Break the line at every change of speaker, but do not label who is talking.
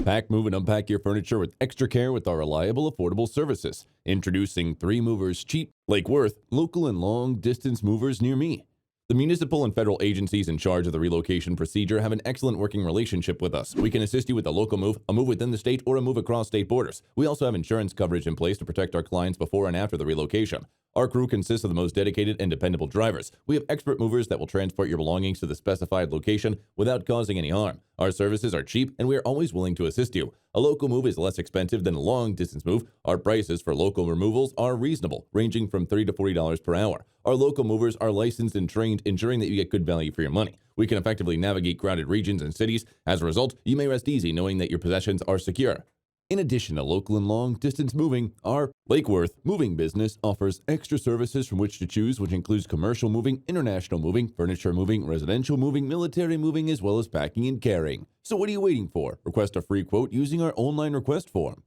Pack, move, and unpack your furniture with extra care with our reliable, affordable services. Introducing 3 Movers Cheap, Lake Worth, local and long-distance movers near me. The municipal and federal agencies in charge of the relocation procedure have an excellent working relationship with us. We can assist you with a local move, a move within the state, or a move across state borders. We also have insurance coverage in place to protect our clients before and after the relocation. Our crew consists of the most dedicated and dependable drivers. We have expert movers that will transport your belongings to the specified location without causing any harm. Our services are cheap, and we are always willing to assist you. A local move is less expensive than a long-distance move. Our prices for local removals are reasonable, ranging from $30 to $40 per hour. Our local movers are licensed and trained, ensuring that you get good value for your money. We can effectively navigate crowded regions and cities. As a result, you may rest easy knowing that your possessions are secure. In addition to local and long-distance moving, our Lake Worth moving business offers extra services from which to choose, which includes commercial moving, international moving, furniture moving, residential moving, military moving, as well as packing and carrying. So what are you waiting for? Request a free quote using our online request form.